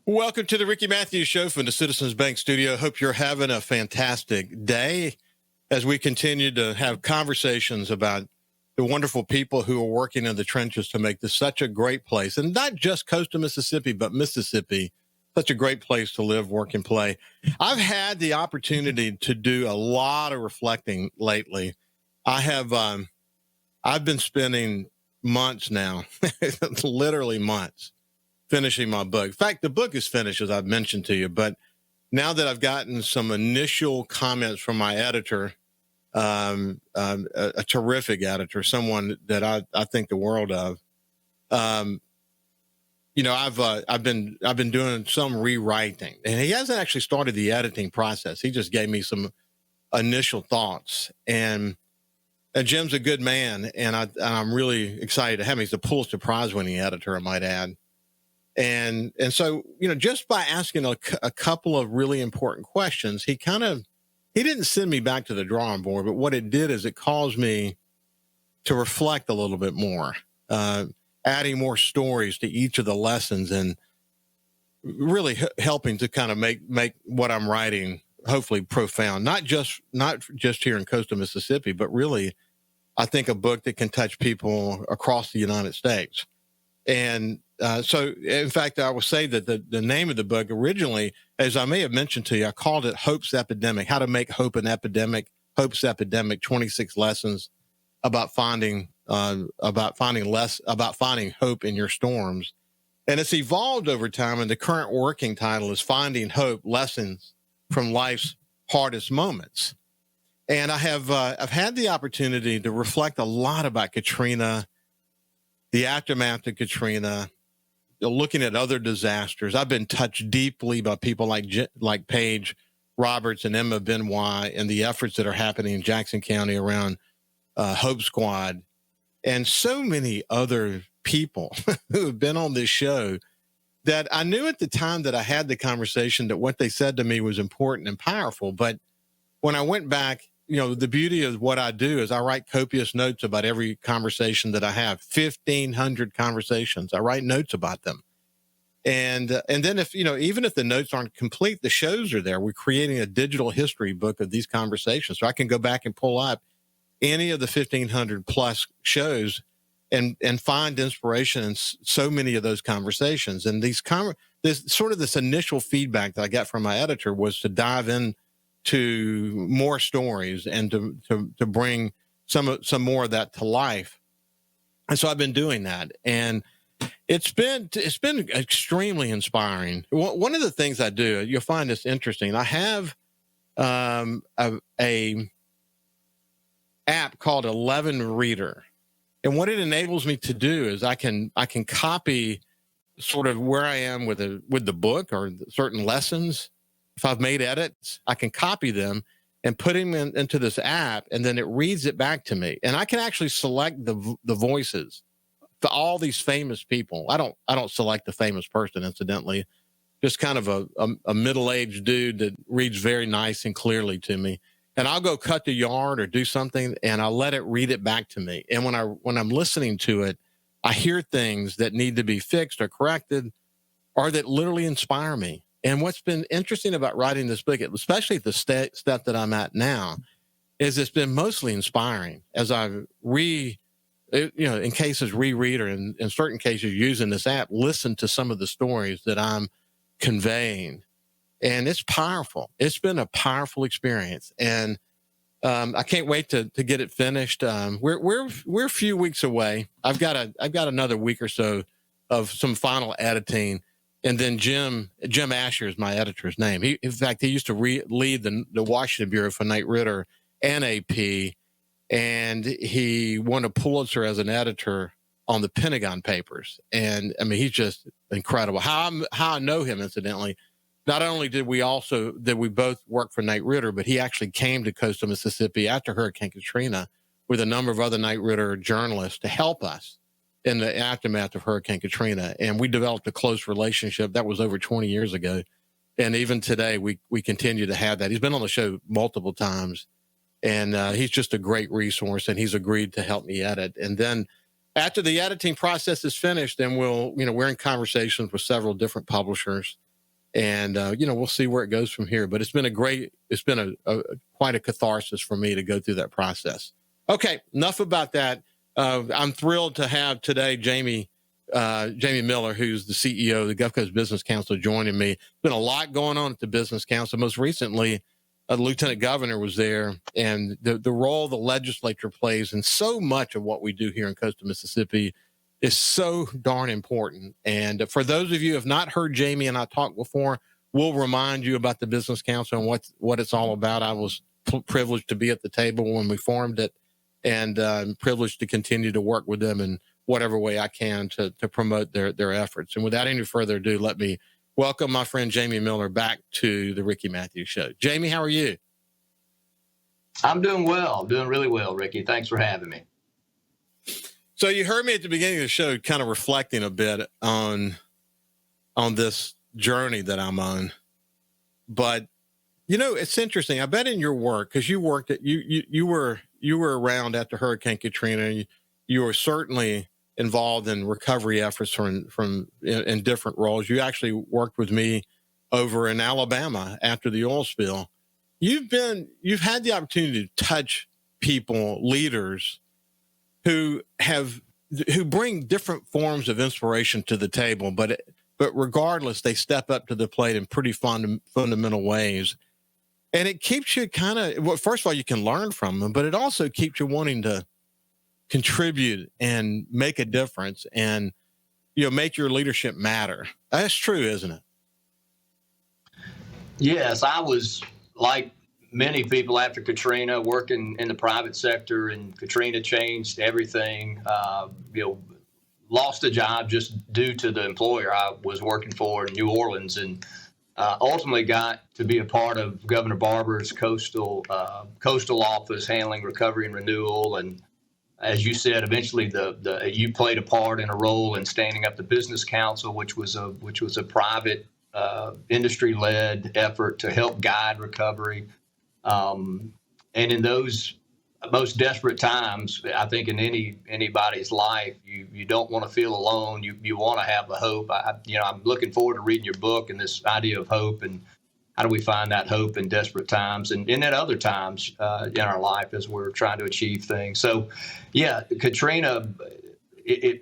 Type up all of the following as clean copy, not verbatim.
Welcome to the Ricky Matthews Show from the Citizens Bank Studio. Hope you're having a fantastic day as we continue to have conversations about the wonderful people who are working in the trenches to make this such a great place. And not just coastal Mississippi, but Mississippi, such a great place to live, work, and play. I've had the opportunity to do a lot of reflecting lately. I've been spending months now, literally months, finishing my book. In fact, the book is finished, as I've mentioned to you, but now that I've gotten some initial comments from my editor, a terrific editor, someone that I think the world of, I've been doing some rewriting, and he hasn't actually started the editing process. He just gave me some initial thoughts, and Jim's a good man, and I'm really excited to have him. He's a Pulitzer Prize-winning editor, I might add. And so, just by asking a couple of really important questions, he didn't send me back to the drawing board, but what it did is it caused me to reflect a little bit more, adding more stories to each of the lessons and really helping to kind of make what I'm writing hopefully profound, not just here in coastal Mississippi, but really, I think a book that can touch people across the United States. And so, in fact, I will say that the name of the book originally, as I may have mentioned to you, I called it Hope's Epidemic, How to Make Hope an Epidemic, Hope's Epidemic, 26 Lessons about finding hope in your storms. And it's evolved over time, and the current working title is Finding Hope, Lessons from Life's Hardest Moments. And I've had the opportunity to reflect a lot about Katrina, the aftermath of Katrina, looking at other disasters. I've been touched deeply by people like Paige Roberts and Emma Benoit and the efforts that are happening in Jackson County around Hope Squad, and so many other people who have been on this show that I knew at the time that I had the conversation that what they said to me was important and powerful. But when I went back, the beauty of what I do is I write copious notes about every conversation that I have, 1,500 conversations. I write notes about them. And then even if the notes aren't complete, the shows are there. We're creating a digital history book of these conversations. So I can go back and pull up any of the 1,500 plus shows and find inspiration in so many of those conversations. And this initial feedback that I got from my editor was to dive in to more stories and to bring some more of that to life. And so I've been doing that, and it's been extremely inspiring. One of the things I do, you'll find this interesting. I have a app called 11 Reader, and what it enables me to do is I can copy sort of where I am with the book or certain lessons. If I've made edits, I can copy them and put them into this app, and then it reads it back to me. And I can actually select the voices for all these famous people. I don't select the famous person, incidentally, just kind of a middle-aged dude that reads very nice and clearly to me. And I'll go cut the yard or do something, and I'll let it read it back to me. And when I'm listening to it, I hear things that need to be fixed or corrected or that literally inspire me. And what's been interesting about writing this book, especially at the step that I'm at now, is it's been mostly inspiring as I in cases reread or in certain cases using this app, listen to some of the stories that I'm conveying. And it's powerful. It's been a powerful experience. And I can't wait to get it finished. We're a few weeks away. I've got another week or so of some final editing. And then Jim Asher is my editor's name. He used to lead the Washington Bureau for Knight Ridder and AP, and he won a Pulitzer as an editor on the Pentagon Papers. And I mean, he's just incredible. How I know him, incidentally, not only did we both work for Knight Ridder, but he actually came to coastal Mississippi after Hurricane Katrina with a number of other Knight Ridder journalists to help us in the aftermath of Hurricane Katrina. And we developed a close relationship. That was over 20 years ago. And even today, we continue to have that. He's been on the show multiple times, and he's just a great resource, and he's agreed to help me edit. And then after the editing process is finished, then we're in conversations with several different publishers And, we'll see where it goes from here. But it's been quite a catharsis for me to go through that process. Okay, enough about that. I'm thrilled to have today Jamie Miller, who's the CEO of the Gulf Coast Business Council, joining me. Been a lot going on at the Business Council. Most recently, the Lieutenant Governor was there, and the role the legislature plays in so much of what we do here in coastal Mississippi is so darn important. And for those of you who have not heard Jamie and I talk before, we'll remind you about the Business Council and what it's all about. I was privileged to be at the table when we formed it, and privileged to continue to work with them in whatever way I can to promote their efforts. And without any further ado, let me welcome my friend Jamie Miller back to the Ricky Matthews Show. Jamie, how are you? I'm doing well. I'm doing really well, Ricky. Thanks for having me. So you heard me at the beginning of the show kind of reflecting a bit on this journey that I'm on. But, it's interesting. I bet in your work, because you worked at you were around after Hurricane Katrina. You were certainly involved in recovery efforts from in different roles. You actually worked with me over in Alabama after the oil spill. You've had the opportunity to touch people, leaders who bring different forms of inspiration to the table, but regardless, they step up to the plate in pretty fundamental ways. And it keeps you first of all, you can learn from them, but it also keeps you wanting to contribute and make a difference and, make your leadership matter. That's true, isn't it? Yes, I was like many people after Katrina working in the private sector, and Katrina changed everything. Lost a job just due to the employer I was working for in New Orleans, and ultimately got to be a part of Governor Barber's coastal office handling recovery and renewal. And as you said, eventually you played a part in a role in standing up the Business Council, which was a private industry-led effort to help guide recovery. And in those most desperate times, I think in anybody's life, you don't want to feel alone. You want to have the hope. I'm looking forward to reading your book and this idea of hope, and how do we find that hope in desperate times and at other times in our life as we're trying to achieve things. So, yeah, Katrina,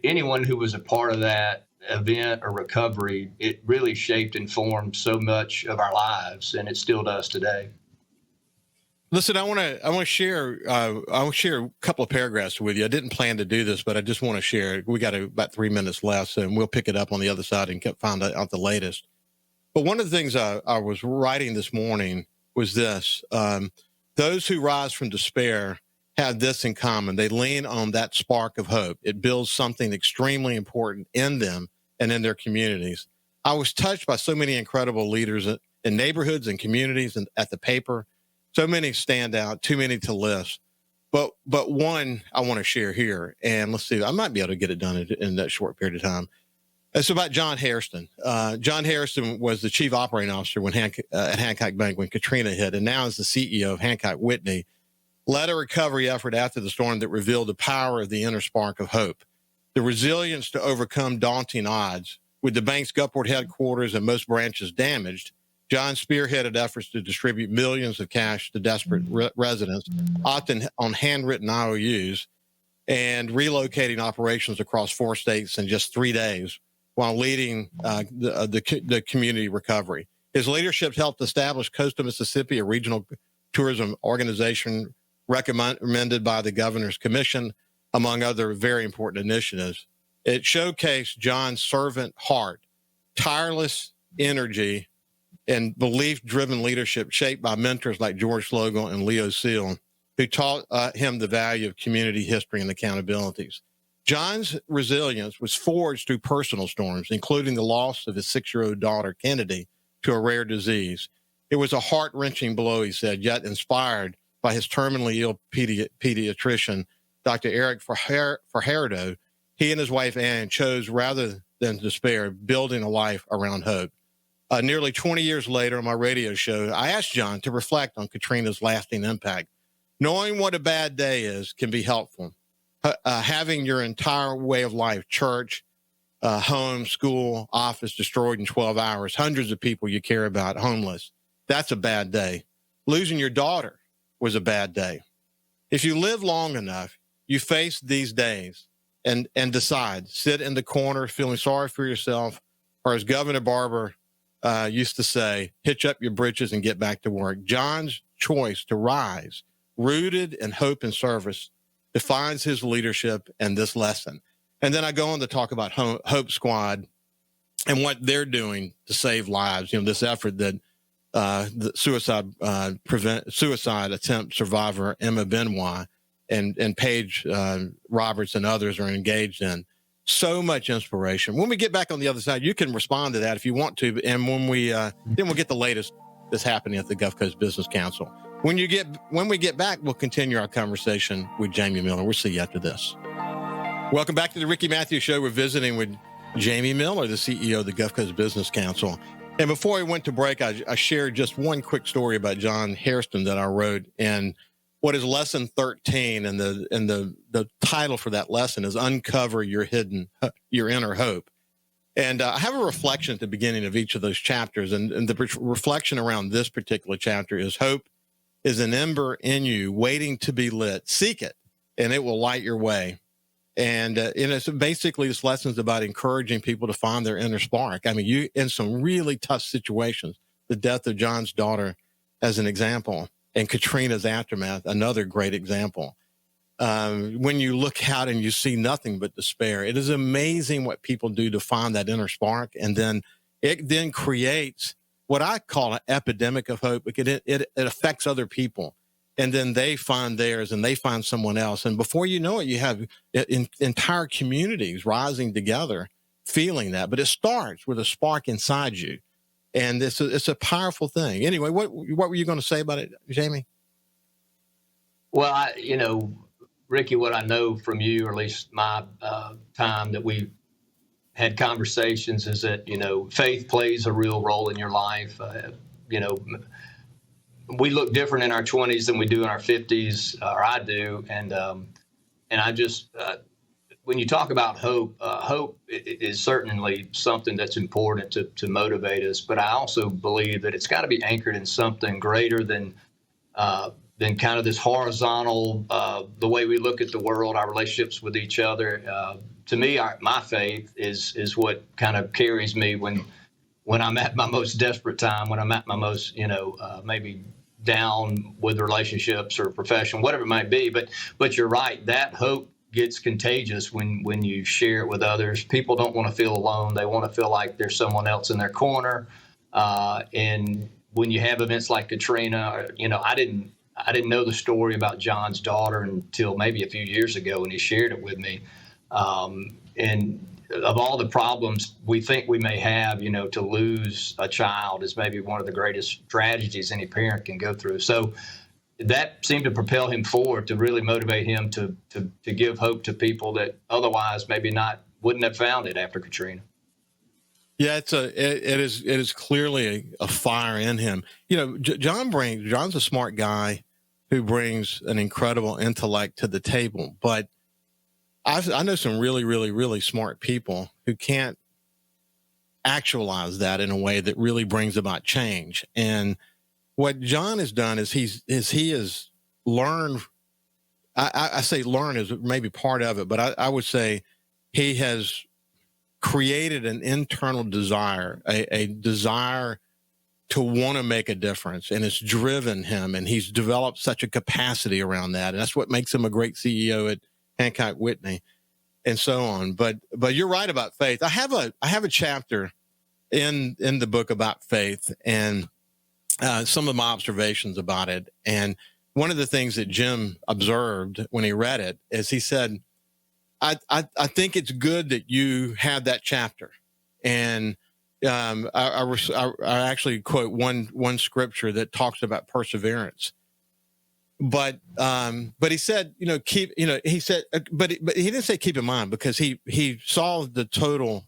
anyone who was a part of that event or recovery, it really shaped and formed so much of our lives, and it still does today. Listen, I want to share a couple of paragraphs with you. I didn't plan to do this, but I just want to share. We got about 3 minutes left, and we'll pick it up on the other side and find out the latest. But one of the things I was writing this morning was this. Those who rise from despair have this in common. They lean on that spark of hope. It builds something extremely important in them and in their communities. I was touched by so many incredible leaders in neighborhoods and communities and at the paper. So many stand out, too many to list. But one I want to share here, and let's see, I might be able to get it done in that short period of time. It's about John Hairston. John Hairston was the chief operating officer at Hancock Bank when Katrina hit, and now is the CEO of Hancock Whitney. Led a recovery effort after the storm that revealed the power of the inner spark of hope, the resilience to overcome daunting odds. With the bank's Gulfport headquarters and most branches damaged, John spearheaded efforts to distribute millions of cash to desperate residents, often on handwritten IOUs, and relocating operations across 4 states in just 3 days while leading the community recovery. His leadership helped establish Coastal Mississippi, a regional tourism organization recommended by the Governor's Commission, among other very important initiatives. It showcased John's servant heart, tireless energy, and belief-driven leadership shaped by mentors like George Slogel and Leo Seal, who taught him the value of community history and accountabilities. John's resilience was forged through personal storms, including the loss of his 6-year-old daughter, Kennedy, to a rare disease. It was a heart-wrenching blow, he said, yet inspired by his terminally ill pediatrician, Dr. Eric Fajardo, he and his wife, Ann, chose, rather than despair, building a life around hope. Nearly 20 years later on my radio show, I asked John to reflect on Katrina's lasting impact. Knowing what a bad day is can be helpful. Having your entire way of life, church, home, school, office destroyed in 12 hours, hundreds of people you care about homeless. That's a bad day. Losing your daughter was a bad day. If you live long enough, you face these days and decide, sit in the corner feeling sorry for yourself, or as Governor Barber used to say, hitch up your britches and get back to work. John's choice to rise, rooted in hope and service, defines his leadership and this lesson. And then I go on to talk about Hope Squad and what they're doing to save lives. This effort that the suicide attempt survivor Emma Benoit and Paige Roberts and others are engaged in. So much inspiration. When we get back on the other side, you can respond to that if you want to. And when we then we'll get the latest that's happening at the Gulf Coast Business Council. When we get back, we'll continue our conversation with Jamie Miller. We'll see you after this. Welcome back to the Ricky Matthews Show. We're visiting with Jamie Miller, the CEO of the Gulf Coast Business Council. And before we went to break, I shared just one quick story about John Hairston that I wrote. And what is lesson 13, and the title for that lesson is Uncover Your Inner Hope. And I have a reflection at the beginning of each of those chapters. And the reflection around this particular chapter is hope is an ember in you waiting to be lit. Seek it, and it will light your way. And so basically, this lesson is about encouraging people to find their inner spark. I mean, you in some really tough situations, the death of John's daughter as an example, and Katrina's aftermath, another great example. When you look out and you see nothing but despair, it is amazing what people do to find that inner spark. And then it then creates what I call an epidemic of hope, because it affects other people. And then they find theirs and they find someone else. And before you know it, you have entire communities rising together, feeling that. But it starts with a spark inside you. And it's a powerful thing. Anyway, what were you going to say about it, Jamie? Well, Ricky, what I know from you, or at least my time that we had conversations, is that, faith plays a real role in your life. We look different in our 20s than we do in our 50s, or I do. And I just, when you talk about hope, hope is certainly something that's important to motivate us. But I also believe that it's got to be anchored in something greater than kind of this horizontal, the way we look at the world, our relationships with each other. To me, my faith is what kind of carries me when I'm at my most desperate time, when I'm at my most, maybe down with relationships or profession, whatever it might be. But you're right, that hope gets contagious when you share it with others. People don't want to feel alone. They want to feel like there's someone else in their corner. And when you have events like Katrina, I didn't know the story about John's daughter until maybe a few years ago when he shared it with me. And of all the problems we think we may have, to lose a child is maybe one of the greatest tragedies any parent can go through. So that seemed to propel him forward, to really motivate him to give hope to people that otherwise maybe wouldn't have found it after Katrina. Yeah, it is clearly a fire in him. John's a smart guy who brings an incredible intellect to the table, but I know some really, really, really smart people who can't actualize that in a way that really brings about change. And what John has done is he has learned. I say learn is maybe part of it, but I would say he has created an internal desire, a desire to want to make a difference, and it's driven him. And he's developed such a capacity around that, and that's what makes him a great CEO at Hancock Whitney, and so on. But you're right about faith. I have a chapter in the book about faith and some of my observations about it. And one of the things that Jim observed when he read it is he said, I think it's good that you have that chapter. And I actually quote one scripture that talks about perseverance. But he said, but he didn't say keep in mind, because he saw the total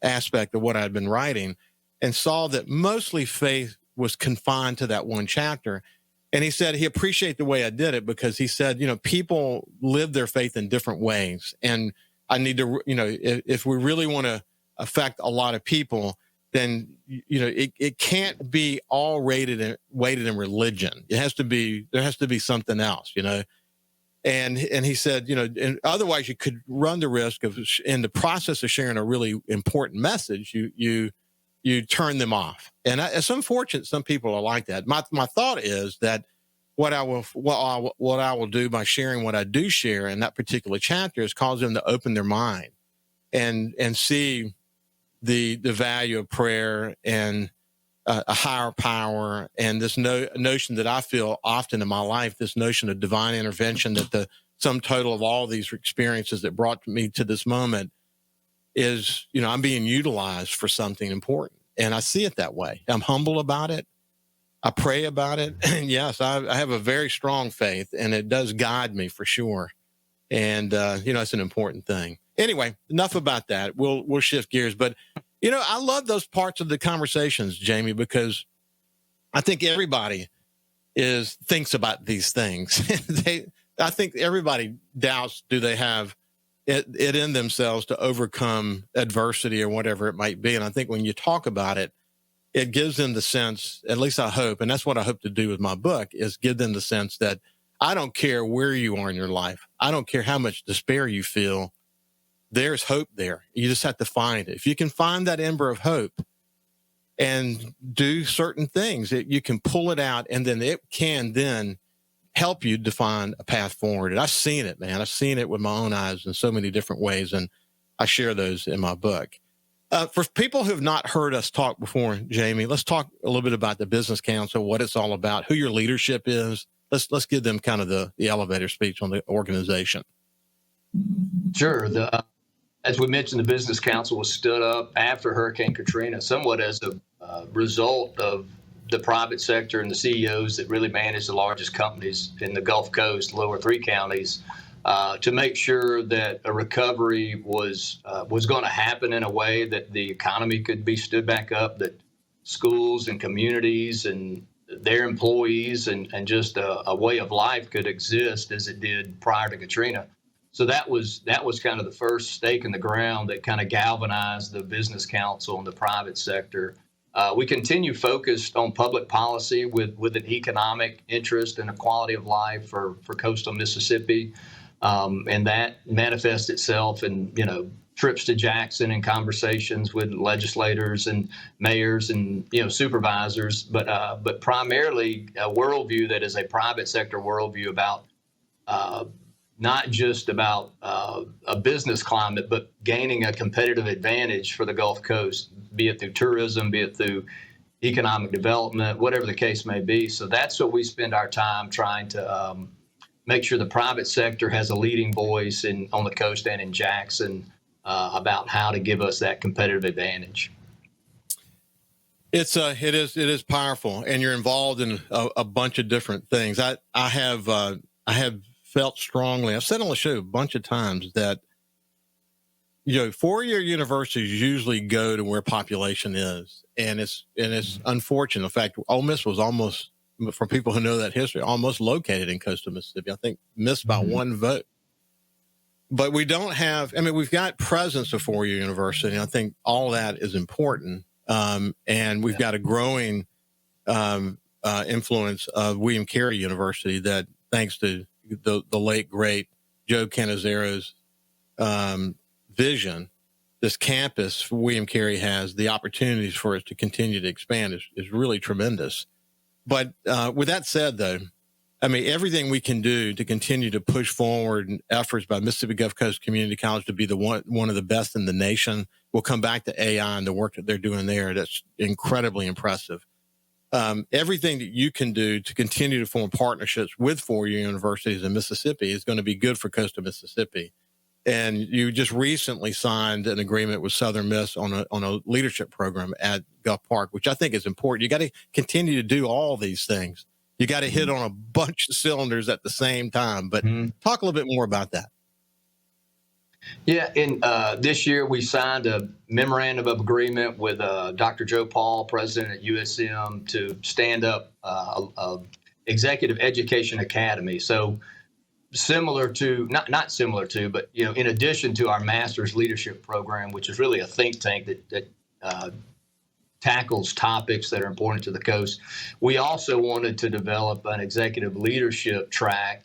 aspect of what I'd been writing and saw that mostly faith was confined to that one chapter. And he said he appreciated the way I did it, because he said, people live their faith in different ways. And I need to, if we really want to affect a lot of people, then it can't be all weighted in religion. There has to be something else, And he said, and otherwise you could run the risk of, in the process of sharing a really important message, you turn them off. And it's unfortunate some people are like that. My thought is that what I will do by sharing what I do share in that particular chapter is cause them to open their mind and see the value of prayer and a higher power, and this notion that I feel often in my life, this notion of divine intervention, that the sum total of all these experiences that brought me to this moment is, I'm being utilized for something important. And I see it that way. I'm humble about it. I pray about it. And yes, I have a very strong faith, and it does guide me for sure. And, it's an important thing. Anyway, enough about that. We'll shift gears. But, I love those parts of the conversations, Jamie, because I think everybody thinks about these things. I think everybody doubts, do they have it in themselves to overcome adversity or whatever it might be. And I think when you talk about it, it gives them the sense, at least I hope, and that's what I hope to do with my book, is give them the sense that I don't care where you are in your life. I don't care how much despair you feel. There's hope there. You just have to find it. If you can find that ember of hope and do certain things, you can pull it out, and then it can then help you define a path forward. And I've seen it, man. I've seen it with my own eyes in so many different ways, and I share those in my book. For people who have not heard us talk before, Jamie, let's talk a little bit about the Business Council, what it's all about, who your leadership is. Let's give them kind of the elevator speech on the organization. Sure. As we mentioned, the Business Council was stood up after Hurricane Katrina, somewhat as a result of the private sector and the CEOs that really manage the largest companies in the Gulf Coast, lower three counties, to make sure that a recovery was going to happen in a way that the economy could be stood back up, that schools and communities and their employees and just a way of life could exist as it did prior to Katrina. So that was kind of the first stake in the ground that kind of galvanized the Business Council and the private sector. We continue focused on public policy with an economic interest and a quality of life for coastal Mississippi. And that manifests itself in, trips to Jackson and conversations with legislators and mayors and, supervisors, but primarily a worldview that is a private sector worldview about not just about a business climate, but gaining a competitive advantage for the Gulf Coast, be it through tourism, be it through economic development, whatever the case may be. So that's what we spend our time trying to make sure the private sector has a leading voice on the coast and in Jackson about how to give us that competitive advantage. It is powerful, and you're involved in a bunch of different things. I have felt strongly, I've said on the show a bunch of times, that four-year universities usually go to where population is, and it's unfortunate. In fact, Ole Miss was almost, for people who know that history, almost located in coastal Mississippi. I think missed by one vote. But we don't have, we've got presence of four-year university, and I think all that is important. And we've got a growing influence of William Carey University that, thanks to the late, great Joe Canizaro's vision, this campus William Carey has, the opportunities for it to continue to expand is really tremendous. But with that said, though, everything we can do to continue to push forward efforts by Mississippi Gulf Coast Community College to be one of the best in the nation. We'll come back to AI and the work that they're doing there. That's incredibly impressive. Everything that you can do to continue to form partnerships with four-year universities in Mississippi is going to be good for coastal Mississippi. And you just recently signed an agreement with Southern Miss on a leadership program at Gulf Park, which I think is important. You got to continue to do all these things. You got to hit on a bunch of cylinders at the same time. But talk a little bit more about that. Yeah, this year we signed a memorandum of agreement with Dr. Joe Paul, president at USM, to stand up a executive education academy. So similar to, not similar to, but, in addition to our master's leadership program, which is really a think tank that tackles topics that are important to the coast, we also wanted to develop an executive leadership track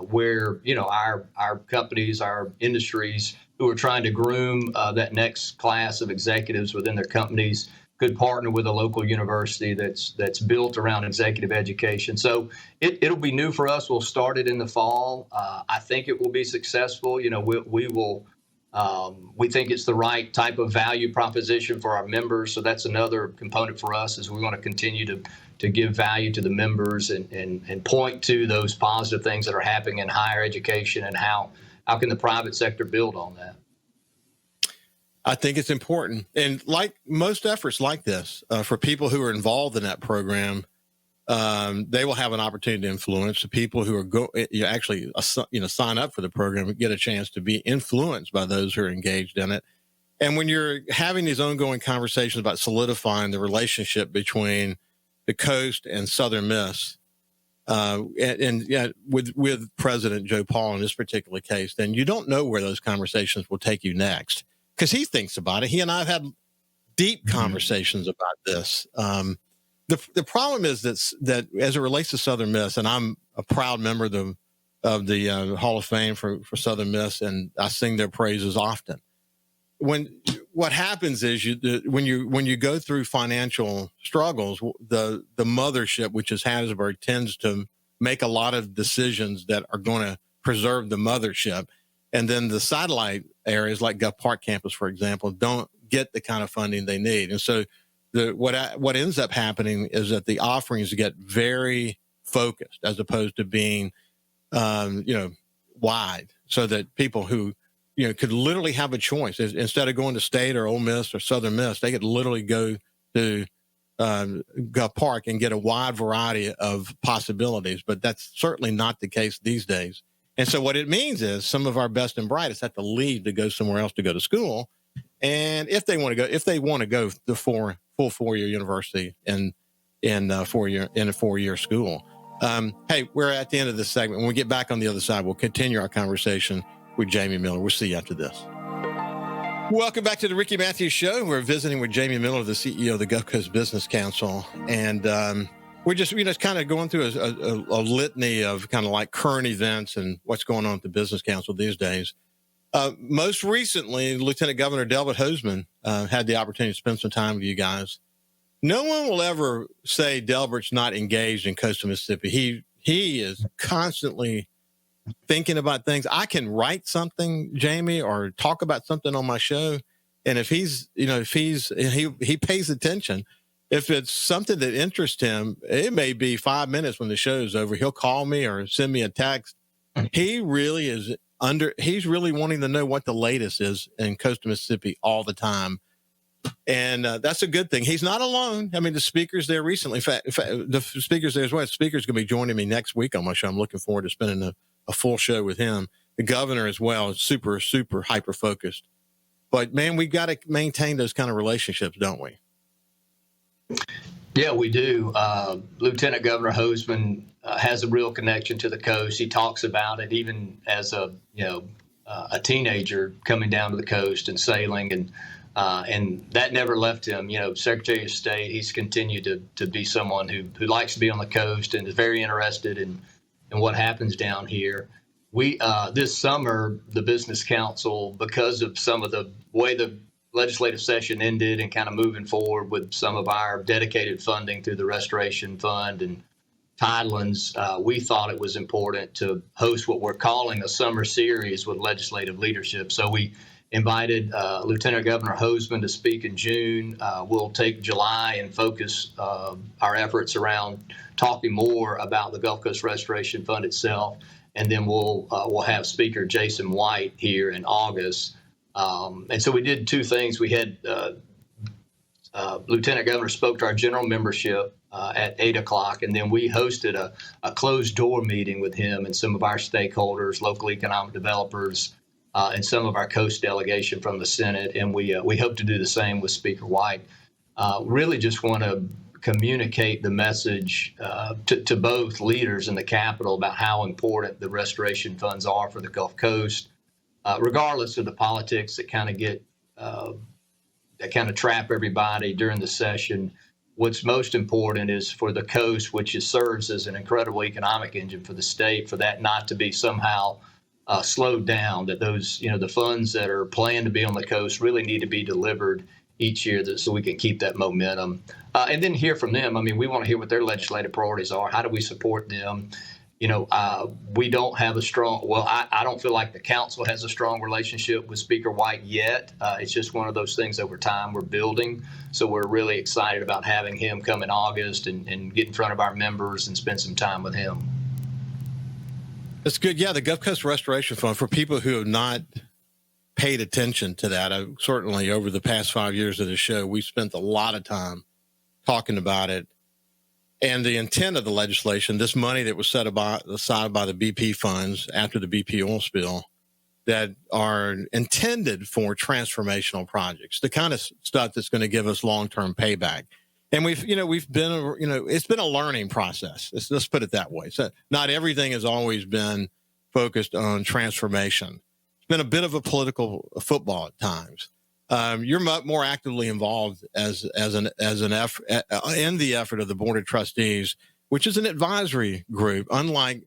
where, our companies, our industries who are trying to groom that next class of executives within their companies could partner with a local university that's built around executive education. So it'll be new for us. We'll start it in the fall. I think it will be successful. We will. We think it's the right type of value proposition for our members. So that's another component for us, is we want to continue to give value to the members and point to those positive things that are happening in higher education, and how can the private sector build on that. I think it's important. And like most efforts like this, for people who are involved in that program, they will have an opportunity to influence. The people who are actually sign up for the program get a chance to be influenced by those who are engaged in it. And when you're having these ongoing conversations about solidifying the relationship between the coast and Southern Miss, with President Joe Paul in this particular case, then you don't know where those conversations will take you next, because he thinks about it. He and I have had deep conversations about this. The problem is that as it relates to Southern Miss, and I'm a proud member of the Hall of Fame for Southern Miss, and I sing their praises often. What happens is when you go through financial struggles, the mothership, which is Hattiesburg, tends to make a lot of decisions that are going to preserve the mothership, and then the satellite areas like Gulf Park campus, for example, don't get the kind of funding they need, and so what ends up happening is that the offerings get very focused as opposed to being, wide, so that people who, could literally have a choice. Instead of going to State or Ole Miss or Southern Miss, they could literally go to Gulf Park and get a wide variety of possibilities. But that's certainly not the case these days. And so what it means is some of our best and brightest have to leave to go somewhere else to go to school. And if they want to go the full 4-year university in a 4-year school. Hey, we're at the end of this segment. When we get back on the other side, we'll continue our conversation with Jamie Miller. We'll see you after this. Welcome back to the Ricky Matthews Show. We're visiting with Jamie Miller, the CEO of the Gulf Coast Business Council, and we're just kind of going through a litany of kind of like current events and what's going on at the Business Council these days. Most recently, Lieutenant Governor Delbert Hosemann had the opportunity to spend some time with you guys. No one will ever say Delbert's not engaged in coastal Mississippi. He is constantly thinking about things. I can write something, Jamie, or talk about something on my show, and if he pays attention. If it's something that interests him, it may be 5 minutes when the show's over. He'll call me or send me a text. He really is he's really wanting to know what the latest is in coastal Mississippi all the time. And that's a good thing. He's not alone. I mean, the speaker's there recently. In fact, the speaker's there as well. The speaker's going to be joining me next week on my show. I'm looking forward to spending a full show with him. The governor as well is super, super hyper-focused. But, man, we've got to maintain those kind of relationships, don't we? Yeah, we do. Lieutenant Governor Hosemann has a real connection to the coast. He talks about it even as a teenager coming down to the coast and sailing, and that never left him. Secretary of State, he's continued to be someone who likes to be on the coast and is very interested in what happens down here. We this summer, the Business Council, because of some of the way the legislative session ended and kind of moving forward with some of our dedicated funding through the Restoration Fund and Tidelands, we thought it was important to host what we're calling a summer series with legislative leadership. So we invited Lieutenant Governor Hosemann to speak in June. We'll take July and focus our efforts around talking more about the Gulf Coast Restoration Fund itself. And then we'll have Speaker Jason White here in August. And so we did two things. We had Lieutenant Governor spoke to our general membership at 8 o'clock, and then we hosted a closed door meeting with him and some of our stakeholders, local economic developers, and some of our coast delegation from the Senate. And we hope to do the same with Speaker White. Really just want to communicate the message to both leaders in the Capitol about how important the restoration funds are for the Gulf Coast, regardless of the politics that kind of get that kind of trap everybody during the session. What's most important is for the coast, which serves as an incredible economic engine for the state, for that not to be somehow slowed down, that those, the funds that are planned to be on the coast really need to be delivered each year so we can keep that momentum. And then hear from them. I mean, we want to hear what their legislative priorities are. How do we support them? We don't have a strong, I don't feel like the council has a strong relationship with Speaker White yet. It's just one of those things over time we're building. So we're really excited about having him come in August and get in front of our members and spend some time with him. That's good. Yeah, the Gulf Coast Restoration Fund, for people who have not paid attention to that, certainly over the past 5 years of the show, we spent a lot of time talking about it. And the intent of the legislation, this money that was set aside by the BP funds after the BP oil spill, that are intended for transformational projects, the kind of stuff that's going to give us long-term payback. And we've been, it's been a learning process. Let's put it that way. So not everything has always been focused on transformation. It's been a bit of a political football at times. You're more actively involved as an effort in the effort of the Board of Trustees, which is an advisory group, unlike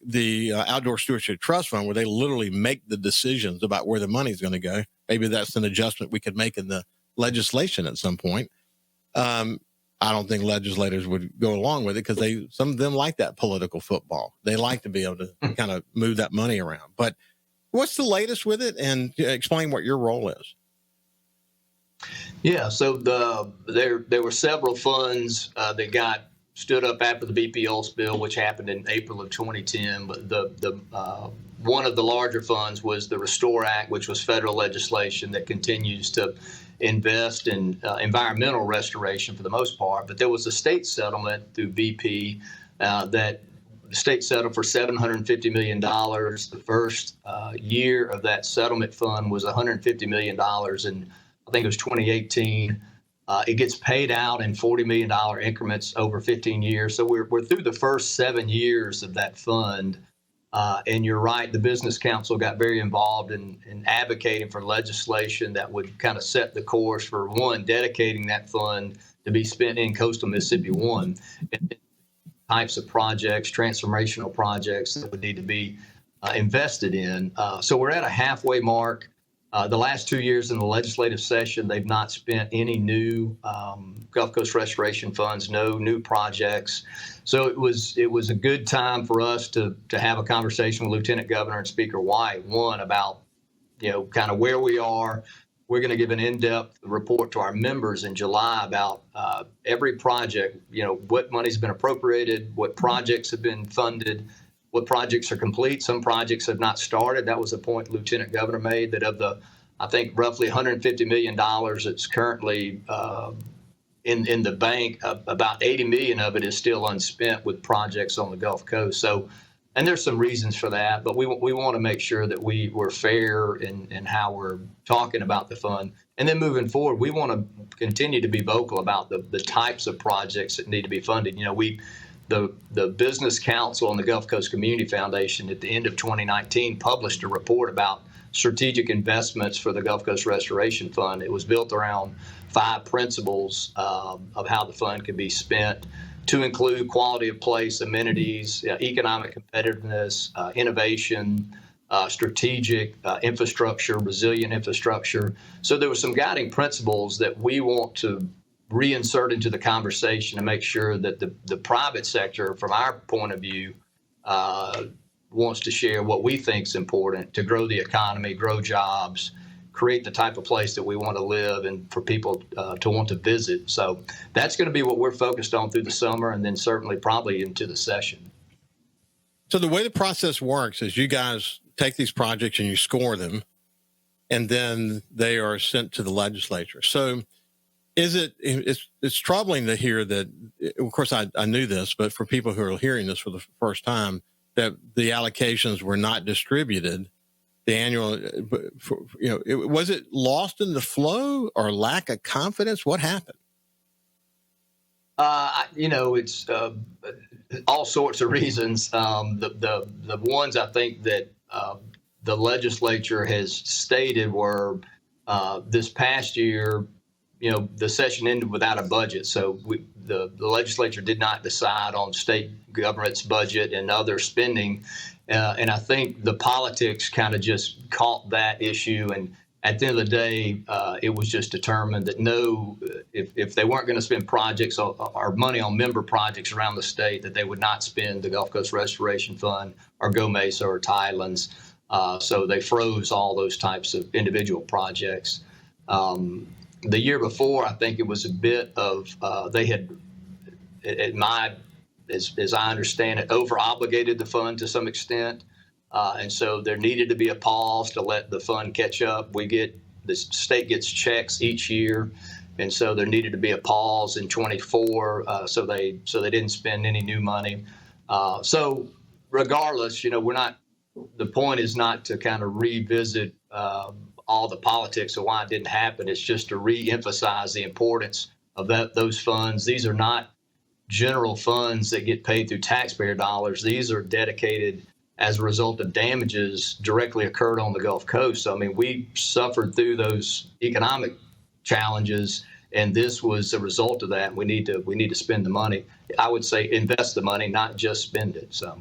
the Outdoor Stewardship Trust Fund, where they literally make the decisions about where the money is going to go. Maybe that's an adjustment we could make in the legislation at some point. I don't think legislators would go along with it because some of them like that political football. They like to be able to kind of move that money around. But what's the latest with it, and explain what your role is? Yeah, so there were several funds that got stood up after the BP oil spill, which happened in April of 2010. But the one of the larger funds was the Restore Act, which was federal legislation that continues to invest in environmental restoration for the most part. But there was a state settlement through BP that the state settled for $750 million. The first year of that settlement fund was $150 million, and I think it was 2018. It gets paid out in $40 million increments over 15 years. So we're through the first 7 years of that fund. And you're right, the Business Council got very involved in advocating for legislation that would kind of set the course for, one, dedicating that fund to be spent in coastal Mississippi, and types of projects, transformational projects that would need to be invested in. So we're at a halfway mark. The last 2 years in the legislative session, they've not spent any new Gulf Coast restoration funds, no new projects. So it was a good time for us to have a conversation with Lieutenant Governor and Speaker White, one, about, kind of where we are. We're going to give an in-depth report to our members in July about every project, what money's been appropriated, what projects have been funded, what projects are complete. Some projects have not started. That was a point Lieutenant Governor made, that of the, I think, roughly $150 million that's currently in the bank, about $80 million of it is still unspent with projects on the Gulf Coast. So, and there's some reasons for that, but we want to make sure that we're fair in how we're talking about the fund. And then moving forward, we want to continue to be vocal about the types of projects that need to be funded. The Business Council and the Gulf Coast Community Foundation at the end of 2019 published a report about strategic investments for the Gulf Coast Restoration Fund. It was built around 5 principles of how the fund can be spent, to include quality of place, amenities, economic competitiveness, innovation, strategic infrastructure, resilient infrastructure. So there were some guiding principles that we want to reinsert into the conversation to make sure that the private sector, from our point of view, wants to share what we think is important to grow the economy, grow jobs, create the type of place that we want to live and for people to want to visit. So that's going to be what we're focused on through the summer, and then certainly probably into the session. So the way the process works is you guys take these projects and you score them, and then they are sent to the legislature. So it's troubling to hear that, of course, I knew this, but for people who are hearing this for the first time, that the allocations were not distributed. The annual, was it lost in the flow or lack of confidence? What happened? It's all sorts of reasons. The ones I think that the legislature has stated were this past year. The session ended without a budget, so the legislature did not decide on state government's budget and other spending, and I think the politics kind of just caught that issue. And at the end of the day, it was just determined that if they weren't going to spend projects or money on member projects around the state, that they would not spend the Gulf Coast Restoration Fund or Go Mesa or Tidelands. So they froze all those types of individual projects. The year before, I think it was a bit of they had, as I understand it, over obligated the fund to some extent. And so there needed to be a pause to let the fund catch up. The state gets checks each year, and so there needed to be a pause in 24. So they didn't spend any new money. So regardless, we're not. The point is not to kind of revisit all the politics of why it didn't happen. It's just to re-emphasize the importance of those funds. These are not general funds that get paid through taxpayer dollars. These are dedicated as a result of damages directly occurred on the Gulf Coast. So, I mean, we suffered through those economic challenges, and this was a result of that. We need to spend the money. I would say invest the money, not just spend it. So,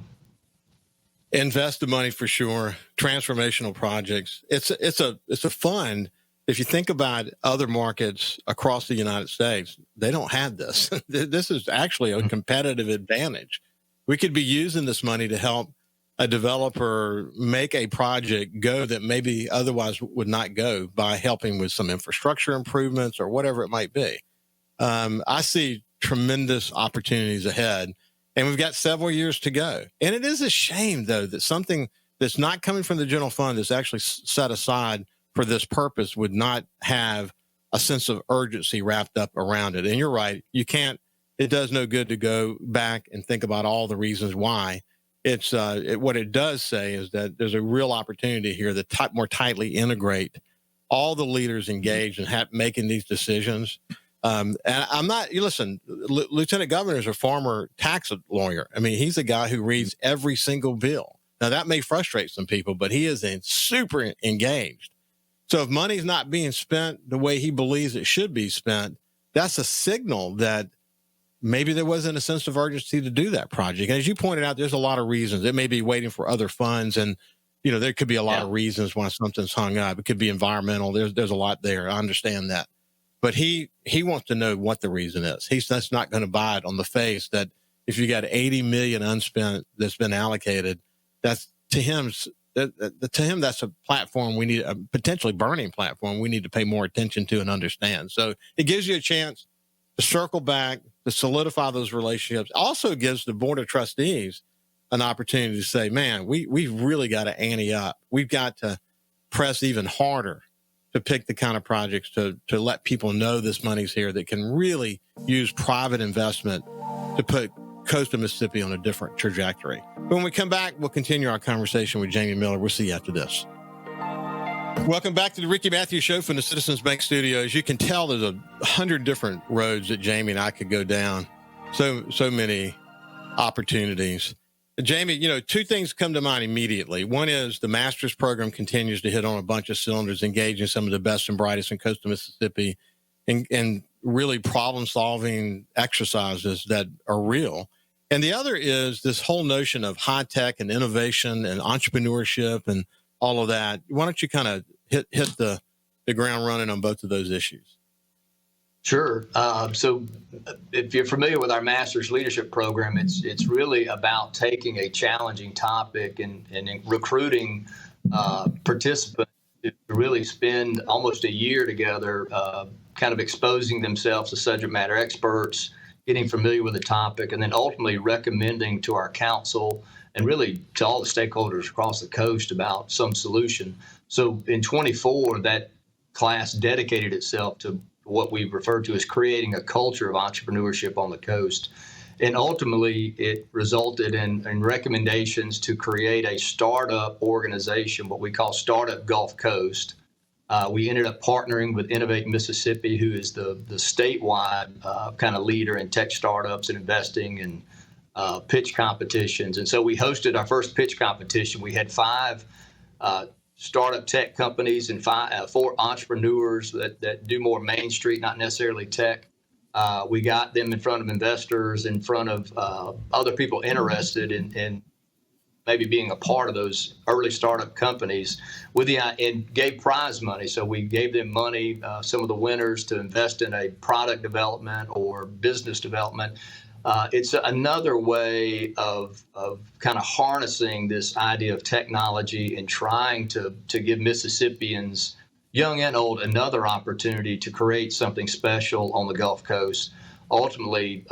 invest the money for sure. Transformational projects. It's a fund. If you think about other markets across the United States, they don't have this. This is actually a competitive advantage. We could be using this money to help a developer make a project go that maybe otherwise would not go by helping with some infrastructure improvements or whatever it might be. I see tremendous opportunities ahead, and we've got several years to go. And it is a shame, though, that something that's not coming from the general fund that's actually set aside for this purpose would not have a sense of urgency wrapped up around it. And you're right. It does no good to go back and think about all the reasons why. What it does say is that there's a real opportunity here to more tightly integrate all the leaders engaged in making these decisions. And I'm not, listen, Lieutenant Governor is a former tax lawyer. I mean, he's a guy who reads every single bill. Now, that may frustrate some people, but he is super engaged. So if money's not being spent the way he believes it should be spent, that's a signal that maybe there wasn't a sense of urgency to do that project. And as you pointed out, there's a lot of reasons. It may be waiting for other funds, and there could be a lot of reasons why something's hung up. It could be environmental. There's a lot there. I understand that. But he wants to know what the reason is. That's not going to buy it on the face that if you got $80 million unspent that's been allocated, that's to him that's a platform we need, a potentially burning platform we need to pay more attention to and understand. So it gives you a chance to circle back, to solidify those relationships. Also gives the Board of Trustees an opportunity to say, man, we've really got to ante up. We've got to press even harder to pick the kind of projects to let people know this money's here that can really use private investment to put coastal Mississippi on a different trajectory. But when we come back, we'll continue our conversation with Jamie Miller. We'll see you after this. Welcome back to the Ricky Matthews Show from the Citizens Bank Studio. As you can tell, there's 100 different roads that Jamie and I could go down. So many opportunities. Jamie, two things come to mind immediately. One is the master's program continues to hit on a bunch of cylinders, engaging some of the best and brightest in coastal Mississippi and really problem-solving exercises that are real. And the other is this whole notion of high tech and innovation and entrepreneurship and all of that. Why don't you kind of hit the ground running on both of those issues? Sure. So if you're familiar with our master's leadership program, it's really about taking a challenging topic and recruiting participants to really spend almost a year together, kind of exposing themselves to subject matter experts, getting familiar with the topic, and then ultimately recommending to our council and really to all the stakeholders across the coast about some solution. So in 24, that class dedicated itself to what we refer to as creating a culture of entrepreneurship on the coast. And ultimately, it resulted in recommendations to create a startup organization, what we call Startup Gulf Coast, We ended up partnering with Innovate Mississippi, who is the statewide kind of leader in tech startups and investing and pitch competitions. And so we hosted our first pitch competition. We had 5 startup tech companies and 4 entrepreneurs that do more Main Street, not necessarily tech. We got them in front of investors, in front of other people interested in maybe being a part of those early startup companies and gave prize money. So we gave them money, some of the winners, to invest in a product development or business development. It's another way of kind of harnessing this idea of technology and trying to give Mississippians, young and old, another opportunity to create something special on the Gulf Coast, ultimately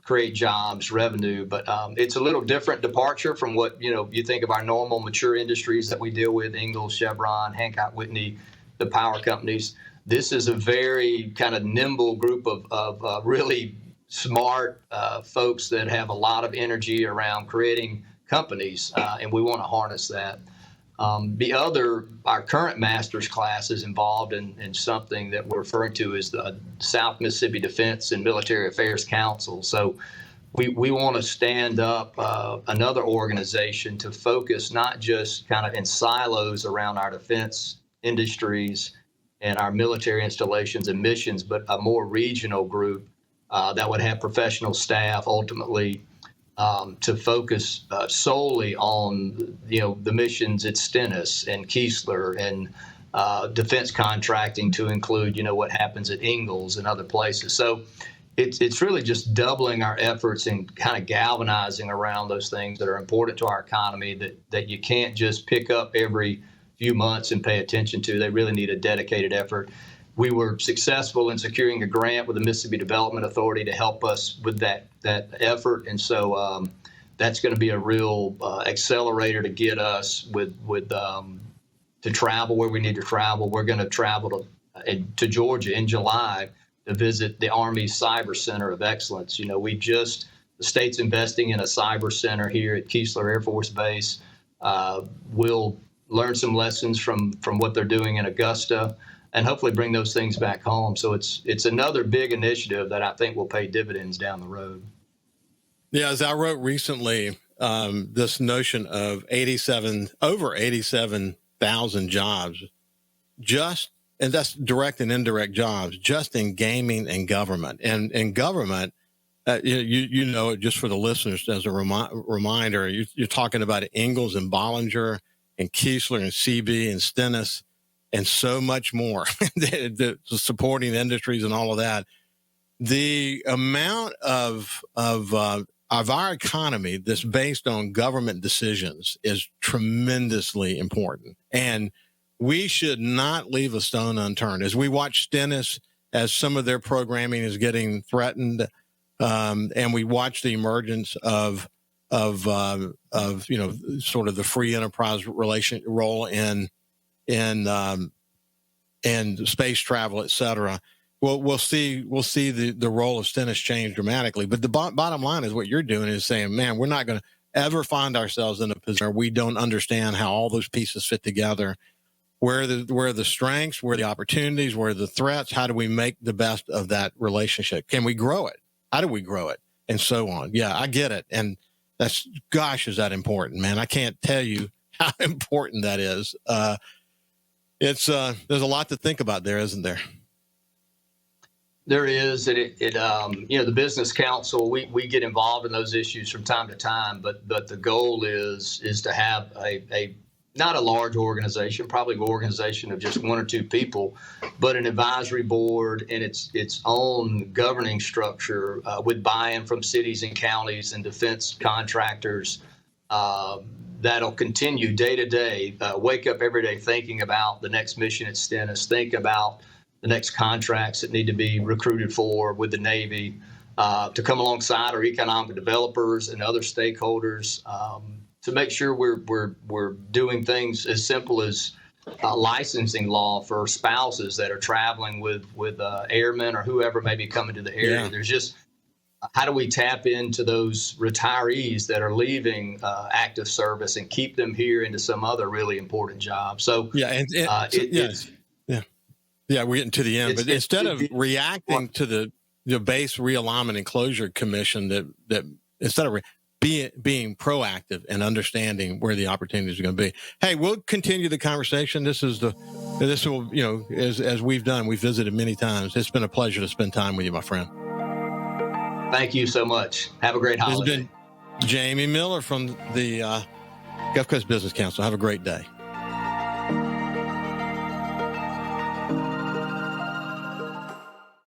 create jobs, revenue. But it's a little different departure from what, you think of our normal mature industries that we deal with: Ingalls, Chevron, Hancock Whitney, the power companies. This is a very kind of nimble group of really smart folks that have a lot of energy around creating companies, and we want to harness that. Our current master's class is involved in something that we're referring to as the South Mississippi Defense and Military Affairs Council. So we want to stand up another organization to focus not just kind of in silos around our defense industries and our military installations and missions, but a more regional group that would have professional staff ultimately to focus solely on the missions at Stennis and Keesler, and defense contracting to include what happens at Ingalls and other places. So it's really just doubling our efforts and kind of galvanizing around those things that are important to our economy that you can't just pick up every few months and pay attention to. They really need a dedicated effort. We were successful in securing a grant with the Mississippi Development Authority to help us with that effort, and so that's going to be a real accelerator to get us to travel where we need to travel. We're going to travel to Georgia in July to visit the Army's Cyber Center of Excellence. The state's investing in a cyber center here at Keesler Air Force Base. We'll learn some lessons from what they're doing in Augusta, and hopefully bring those things back home. So it's another big initiative that I think will pay dividends down the road. Yeah, as I wrote recently, this notion of over 87,000 jobs, and that's direct and indirect jobs, just in gaming and government. And in government, just for the listeners as a reminder, you're talking about Ingalls and Bollinger and Keesler and CB and Stennis, and so much more, the supporting industries and all of that. The amount of our economy that's based on government decisions is tremendously important. And we should not leave a stone unturned. As we watch Stennis, as some of their programming is getting threatened, and we watch the emergence of sort of the free enterprise role and space travel, et cetera. We'll see the role of Stennis change dramatically. But the bottom line is what you're doing is saying, man, we're not going to ever find ourselves in a position where we don't understand how all those pieces fit together. Where are the strengths, where are the opportunities, where are the threats? How do we make the best of that relationship? Can we grow it? How do we grow it? And so on. Yeah, I get it. And is that important, man? I can't tell you how important that is. There's a lot to think about there, isn't there? There is. The Business Council, we get involved in those issues from time to time, but the goal is to have a not a large organization, probably an organization of just 1 or 2 people, but an advisory board and its own governing structure with buy-in from cities and counties and defense contractors that'll continue day to day, wake up every day thinking about the next mission at Stennis, think about the next contracts that need to be recruited for with the Navy, to come alongside our economic developers and other stakeholders to make sure we're doing things as simple as licensing law for spouses that are traveling with airmen or whoever may be coming to the area. Yeah. There's just how do we tap into those retirees that are leaving active service and keep them here into some other really important job? So Yeah, we're getting to the end, but instead of reacting What? to the base realignment and closure commission, that instead of being proactive and understanding where the opportunities are going to be. Hey, we'll continue the conversation. This will, as we've done, we've visited many times. It's been a pleasure to spend time with you, my friend. Thank you so much. Have a great holiday. This has been Jamie Miller from the Gulf Coast Business Council. Have a great day.